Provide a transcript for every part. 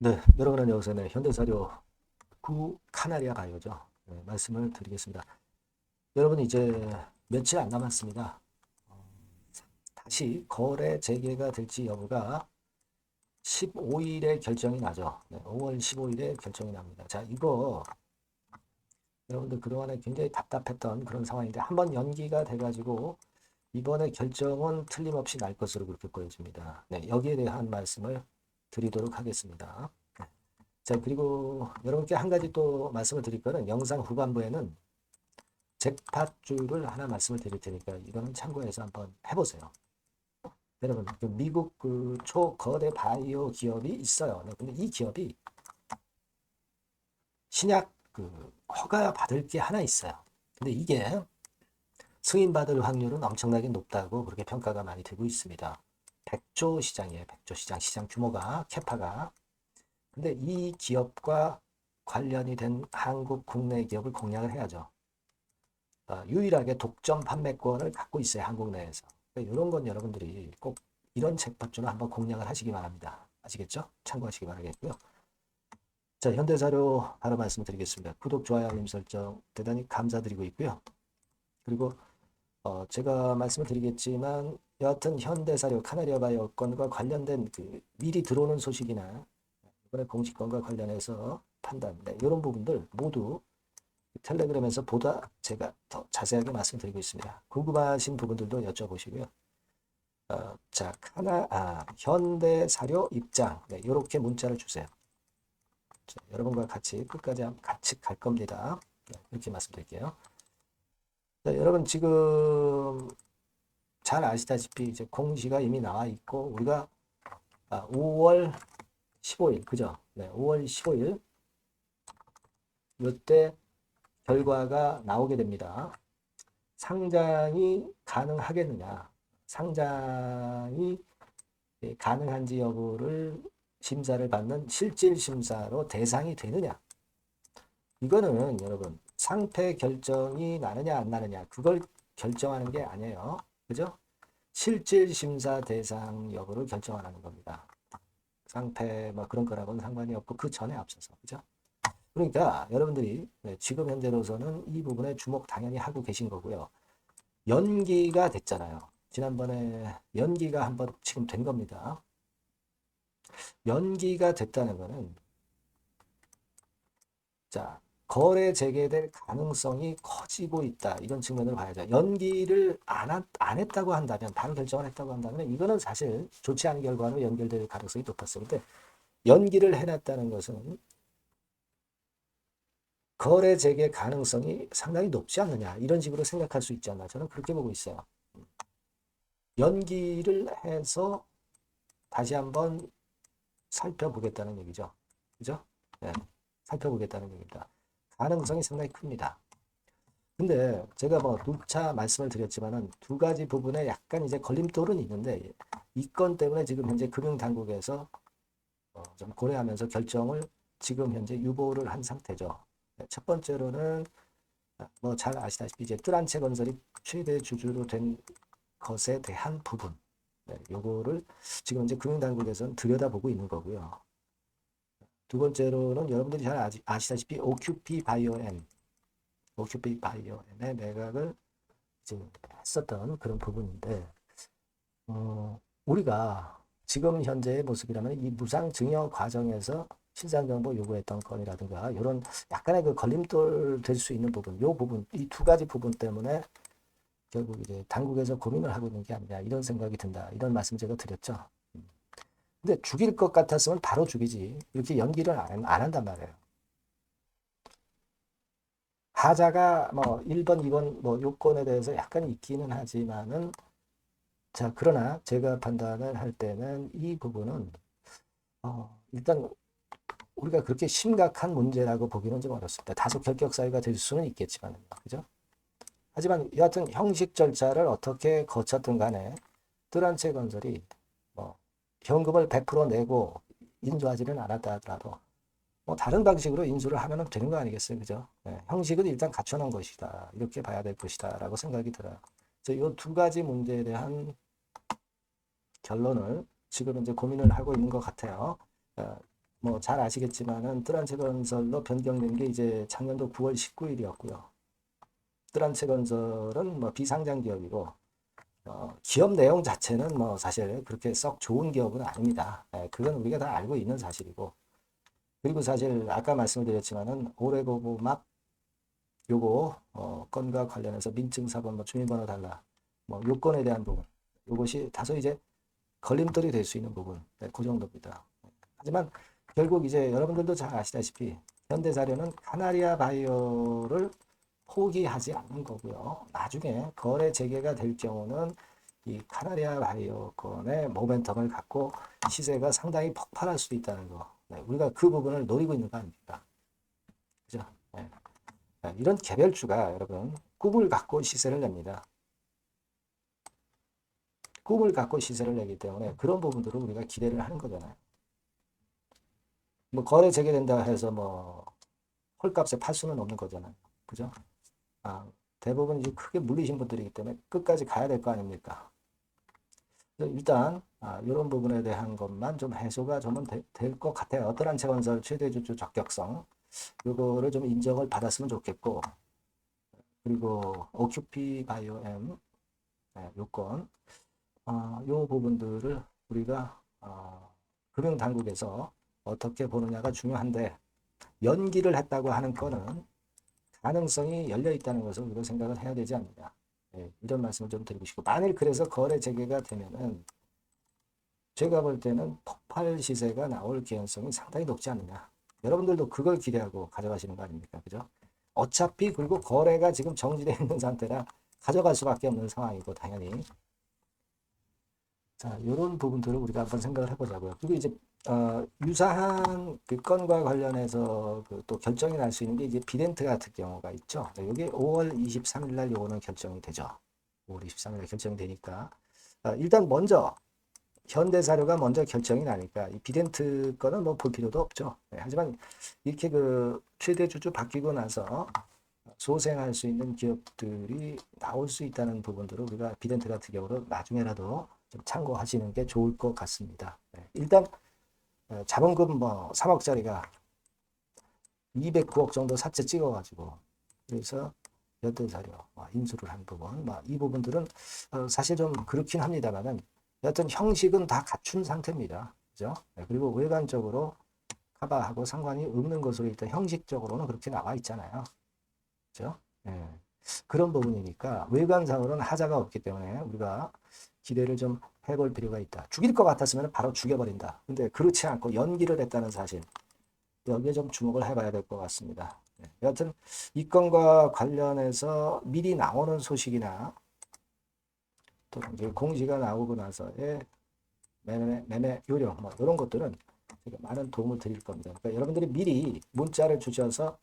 네, 여러분은 여기서 네, 현대사료 구 카나리아 바이오죠. 네, 말씀을 드리겠습니다. 여러분 이제 며칠 안 남았습니다. 다시 거래 재개가 될지 여부가 15일에 결정이 나죠. 네, 5월 15일에 결정이 납니다. 자, 이거 여러분들 그동안에 굉장히 답답했던 그런 상황인데 한번 연기가 돼가지고 이번에 결정은 틀림없이 날 것으로 그렇게 보여집니다. 네, 여기에 대한 말씀을 드리도록 하겠습니다. 네. 자, 그리고 여러분께 한 가지 또 말씀을 드릴 거는 영상 후반부에는 잭팟주를 하나 말씀을 드릴 테니까 이거는 참고해서 한번 해보세요. 여러분, 그 미국 그 초거대 바이오 기업이 있어요. 네, 근데 이 기업이 신약 그 허가 받을 게 하나 있어요. 근데 이게 승인받을 확률은 엄청나게 높다고 그렇게 평가가 많이 되고 있습니다. 100조 시장이에요. 100조 시장. 시장 규모가, 캐파가. 근데 이 기업과 관련이 된 한국 국내 기업을 공략을 해야죠. 유일하게 독점 판매권을 갖고 있어요. 한국 내에서. 그러니까 이런 건 여러분들이 꼭 이런 책받주는 한번 공략을 하시기 바랍니다. 아시겠죠? 참고하시기 바라겠고요. 자, 현대사료 바로 말씀드리겠습니다. 구독, 좋아요, 알림 설정 대단히 감사드리고 있고요. 그리고 제가 말씀을 드리겠지만 여하튼 현대사료 카나리아 바이오 건과 관련된 그 미리 들어오는 소식이나 이번에 공시건과 관련해서 판단, 네, 이런 부분들 모두 텔레그램에서 보다 제가 더 자세하게 말씀드리고 있습니다. 궁금하신 부분들도 여쭤보시고요. 자, 현대사료 입장, 네, 이렇게 문자를 주세요. 자, 여러분과 같이 끝까지 같이 갈 겁니다. 네, 이렇게 말씀드릴게요. 자, 여러분 지금 잘 아시다시피 이제 공시가 이미 나와 있고 우리가 5월 15일 그죠? 네, 5월 15일 이때 결과가 나오게 됩니다. 상장이 가능하겠느냐? 상장이 가능한지 여부를 심사를 받는 실질 심사로 대상이 되느냐? 이거는 여러분 상패 결정이 나느냐 안 나느냐 그걸 결정하는 게 아니에요. 그죠? 실질 심사 대상 여부를 결정하는 겁니다. 상패 뭐 그런 거라고는 상관이 없고 그 전에 앞서서 그죠? 그러니까 여러분들이 지금 현재로서는 이 부분에 주목 당연히 하고 계신 거고요. 연기가 됐잖아요. 지난번에 연기가 한번 지금 된 겁니다. 연기가 됐다는 거는 자 거래 재개될 가능성이 커지고 있다. 이런 측면을 봐야죠. 연기를 안 했다고 한다면 바로 결정을 했다고 한다면 이거는 사실 좋지 않은 결과로 연결될 가능성이 높았어요. 근데 연기를 해놨다는 것은 거래 재개 가능성이 상당히 높지 않느냐 이런 식으로 생각할 수 있지 않나 저는 그렇게 보고 있어요. 연기를 해서 다시 한번 살펴보겠다는 얘기죠. 그죠? 네, 살펴보겠다는 얘기입니다. 가능성이 상당히 큽니다. 근데 제가 뭐 누차 말씀을 드렸지만은 두 가지 부분에 약간 이제 걸림돌은 있는데 이 건 때문에 지금 현재 금융당국에서 좀 고려하면서 결정을 지금 현재 유보를 한 상태죠. 네, 첫 번째로는 뭐 잘 아시다시피 이제 뚜란체 건설이 최대 주주로 된 것에 대한 부분, 네, 요거를 지금 이제 금융당국에서는 들여다보고 있는 거고요. 두 번째로는 여러분들이 잘 아시다시피 오큐피 바이오엠의 매각을 이제 했었던 그런 부분인데, 우리가 지금 현재의 모습이라면 이 무상증여 과정에서 신상정보 요구했던 건이라든가 이런 약간의 그 걸림돌 될 수 있는 부분, 요 부분, 이 두 가지 부분 때문에 결국 이제 당국에서 고민을 하고 있는 게 아니냐 이런 생각이 든다. 이런 말씀 제가 드렸죠. 근데 죽일 것 같았으면 바로 죽이지. 이렇게 연기를 안 한단 말이에요. 하자가 뭐 1번, 2번 뭐 요건에 대해서 약간 있기는 하지만은 자, 그러나 제가 판단을 할 때는 이 부분은 일단 우리가 그렇게 심각한 문제라고 보기는 좀 어렵습니다. 다소 결격 사유가 될 수는 있겠지만, 그죠? 하지만 여하튼 형식 절차를 어떻게 거쳤든 간에 뜰한채 건설이 뭐 현금을 100% 내고 인수하지는 않았다 하더라도 뭐 다른 방식으로 인수를 하면 되는 거 아니겠어요, 그죠? 네, 형식은 일단 갖춰놓은 것이다 이렇게 봐야 될 것이다라고 생각이 들어요. 그래서 이 두 가지 문제에 대한 결론을 지금 이제 고민을 하고 있는 것 같아요. 뭐 잘 아시겠지만은 뜨란체건설로 변경된 게 이제 작년도 9월 19일이었고요. 뜨란체건설은 뭐 비상장 기업이고 기업 내용 자체는 뭐 사실 그렇게 썩 좋은 기업은 아닙니다. 그건 우리가 다 알고 있는 사실이고 그리고 사실 아까 말씀드렸지만은 오레고보막 요거 건과 관련해서 민증사본 뭐 주민번호 달라 뭐 요건에 대한 부분 요것이 다소 이제 걸림돌이 될 수 있는 부분 그 정도입니다. 하지만 결국 이제 여러분들도 잘 아시다시피 현대사료는 카나리아 바이오를 포기하지 않는 거고요. 나중에 거래 재개가 될 경우는 이 카나리아 바이오 건의 모멘텀을 갖고 시세가 상당히 폭발할 수도 있다는 거. 네, 우리가 그 부분을 노리고 있는 거 아닙니까? 그죠? 네. 이런 개별주가 여러분 꿈을 갖고 시세를 냅니다. 꿈을 갖고 시세를 내기 때문에 그런 부분들을 우리가 기대를 하는 거잖아요. 뭐 거래 재개된다 해서 뭐 헐값에 팔 수는 없는 거잖아요. 그죠? 대부분 이제 크게 물리신 분들이기 때문에 끝까지 가야 될 거 아닙니까? 일단 이런 부분에 대한 것만 좀 해소가 좀 될 것 같아요. 어떠한 채건설 최대 주주 적격성 이거를 좀 인정을 받았으면 좋겠고 그리고 OQP 바이오엠 요건 요 부분들을 우리가 금융당국에서 어떻게 보느냐가 중요한데 연기를 했다고 하는 건은 가능성이 열려 있다는 것을 우리가 생각을 해야 되지 않느냐. 네, 이런 말씀을 좀 드리고 싶고 만일 그래서 거래 재개가 되면은 제가 볼 때는 폭발 시세가 나올 개연성이 상당히 높지 않느냐. 여러분들도 그걸 기대하고 가져가시는 거 아닙니까? 그죠? 어차피 그리고 거래가 지금 정지되어 있는 상태라 가져갈 수밖에 없는 상황이고 당연히 자 이런 부분들을 우리가 한번 생각을 해보자고요. 그리고 이제 유사한 그 건과 관련해서 그또 결정이 날 수 있는 게 이제 비덴트 같은 경우가 있죠. 이게 5월 23일 날 요거는 결정이 되죠. 5월 23일 날 결정이 되니까 일단 먼저 현대사료가 먼저 결정이 나니까 이 비덴트 거는 뭐 볼 필요도 없죠. 네, 하지만 이렇게 그 최대 주주 바뀌고 나서 소생할 수 있는 기업들이 나올 수 있다는 부분들을 우리가 비덴트 같은 경우로 나중에라도 좀 참고하시는 게 좋을 것 같습니다. 네, 일단 자본금 뭐 3억짜리가 209억 정도 사채 찍어가지고 그래서 현대사료 인수를 한 부분 이 부분들은 사실 좀 그렇긴 합니다만은 여하튼 형식은 다 갖춘 상태입니다. 그죠? 네, 그리고 외관적으로 카바하고 상관이 없는 것으로 일단 형식적으로는 그렇게 나와 있잖아요. 그죠? 네. 그런 부분이니까 외관상으로는 하자가 없기 때문에 우리가 기대를 좀 해볼 필요가 있다. 죽일 것 같았으면 바로 죽여버린다. 근데 그렇지 않고 연기를 했다는 사실 여기에 좀 주목을 해봐야 될 것 같습니다. 네. 여하튼 이 건과 관련해서 미리 나오는 소식이나 또 이제 공지가 나오고 나서의 매매 요령 뭐 이런 것들은 제가 많은 도움을 드릴 겁니다. 그러니까 여러분들이 미리 문자를 주셔서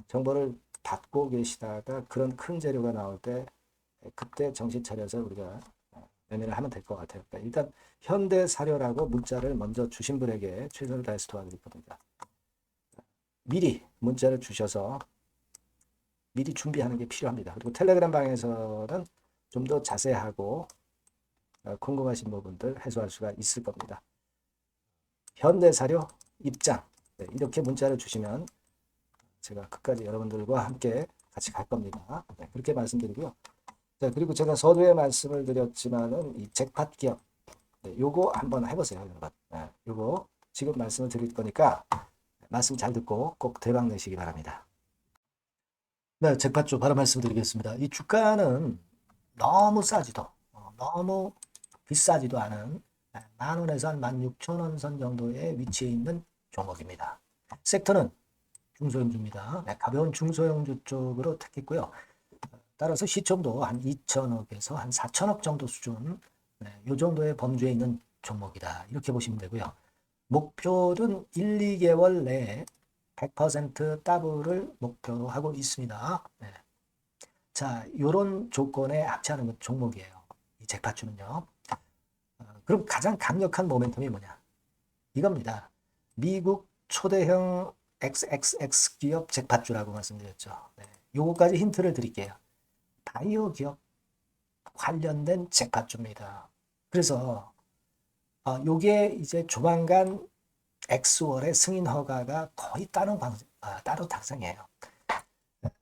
정보를 받고 계시다가 그런 큰 재료가 나올 때 그때 정신 차려서 우리가 매매를 하면 될 것 같아요. 그러니까 일단 현대사료라고 문자를 먼저 주신 분에게 최선을 다해서 도와드릴 겁니다. 미리 문자를 주셔서 미리 준비하는 게 필요합니다. 그리고 텔레그램 방에서는 좀 더 자세하고 궁금하신 부분들 해소할 수가 있을 겁니다. 현대사료 입장 이렇게 문자를 주시면 제가 끝까지 여러분들과 함께 같이 갈 겁니다. 네, 그렇게 말씀드리고요. 자, 그리고 제가 서두에 말씀을 드렸지만은 이 잭팟 기업 요거 한번 해보세요, 여러분. 요거 지금 말씀을 드릴 거니까 말씀 잘 듣고 꼭 대박 내시기 바랍니다. 네, 잭팟주 바로 말씀드리겠습니다. 이 주가는 너무 싸지도 너무 비싸지도 않은 10,000원에서 한 16,000원 선 정도의 위치에 있는 종목입니다. 섹터는 중소형주입니다. 네, 가벼운 중소형주 쪽으로 택했고요. 따라서 시총도 한 2천억에서 한 4천억 정도 수준 이 정도의 범주에 있는 종목이다. 이렇게 보시면 되고요. 목표는 1, 2개월 내에 100% 더블을 목표로 하고 있습니다. 네. 자, 이런 조건에 합치하는 종목이에요. 이 잭팟주는요. 그럼 가장 강력한 모멘텀이 뭐냐? 이겁니다. 미국 초대형 XXX 기업 잭팟주라고 말씀드렸죠. 네. 요거까지 힌트를 드릴게요. 바이오 기업 관련된 잭팟주입니다. 그래서 요게 이제 조만간 X월의 승인 허가가 거의 따로 당상이에요.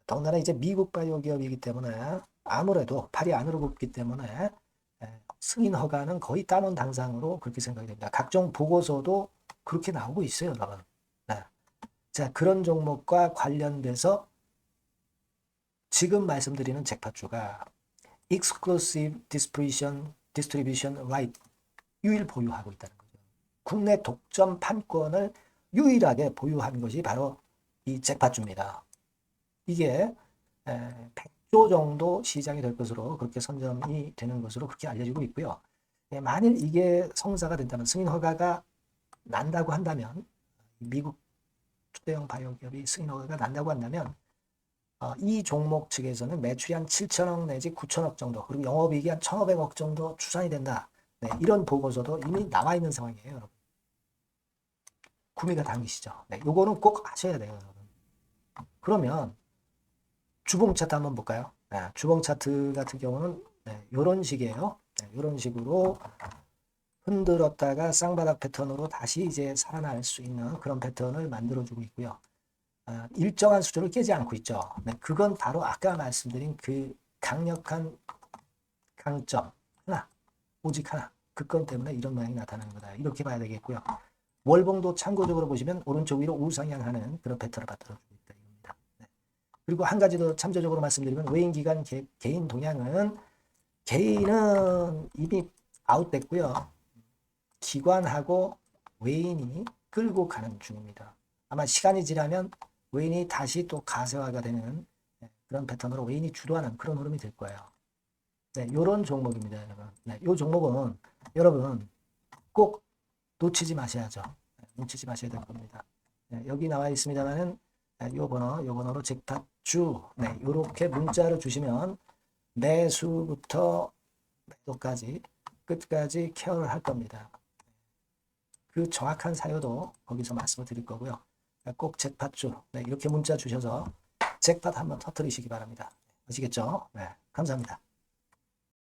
더군다나 이제 미국 바이오 기업이기 때문에 아무래도 팔이 안으로 굽기 때문에 승인 허가는 거의 따놓은 당상으로 그렇게 생각이 됩니다. 각종 보고서도 그렇게 나오고 있어요, 여러분. 네. 자, 그런 종목과 관련돼서 지금 말씀드리는 잭팟주가 Exclusive Distribution Right 유일 보유하고 있다는 거죠. 국내 독점 판권을 유일하게 보유한 것이 바로 이 잭팟주입니다. 이게 100조 정도 시장이 될 것으로 그렇게 선점이 되는 것으로 그렇게 알려지고 있고요. 만일 이게 성사가 된다면 승인 허가가 난다고 한다면 미국 초대형 바이오 기업이 승인 허가가 난다고 한다면 이 종목 측에서는 매출이 한 7천억 내지 9천억 정도 그리고 영업이익이 한 1,500억 정도 추산이 된다. 네, 이런 보고서도 이미 나와 있는 상황이에요, 여러분. 구미가 당기시죠. 네, 요거는 꼭 아셔야 돼요, 여러분. 그러면 주봉 차트 한번 볼까요? 네, 주봉 차트 같은 경우는 이런 식이에요. 이런 식으로 흔들었다가 쌍바닥 패턴으로 다시 이제 살아날 수 있는 그런 패턴을 만들어주고 있고요. 일정한 수준을 깨지 않고 있죠. 네, 그건 바로 아까 말씀드린 그 강력한 강점 하나, 오직 하나, 그 건 때문에 이런 모양이 나타나는 거다. 이렇게 봐야 되겠고요. 월봉도 참고적으로 보시면 오른쪽 위로 우상향하는 그런 패턴을 만들어주고 있다. 이겁니다. 네. 그리고 한 가지 더 참조적으로 말씀드리면 외인 기관 개인 동향은 개인은 이미 아웃됐고요. 기관하고 외인이 끌고 가는 중입니다. 아마 시간이 지나면 외인이 다시 또 가세화가 되는 그런 패턴으로 외인이 주도하는 그런 흐름이 될 거예요. 네, 요런 종목입니다, 여러분. 네, 요 종목은 여러분 꼭 놓치지 마셔야죠. 네, 놓치지 마셔야 될 겁니다. 네, 여기 나와 있습니다만은 요 번호로 잭팟주 요렇게 문자를 주시면 매수부터 매도까지 끝까지 케어를 할 겁니다. 그 정확한 사유도 거기서 말씀을 드릴 거고요. 꼭 잭팟주 이렇게 문자 주셔서 잭팟 한번 터뜨리시기 바랍니다. 아시겠죠? 네, 감사합니다.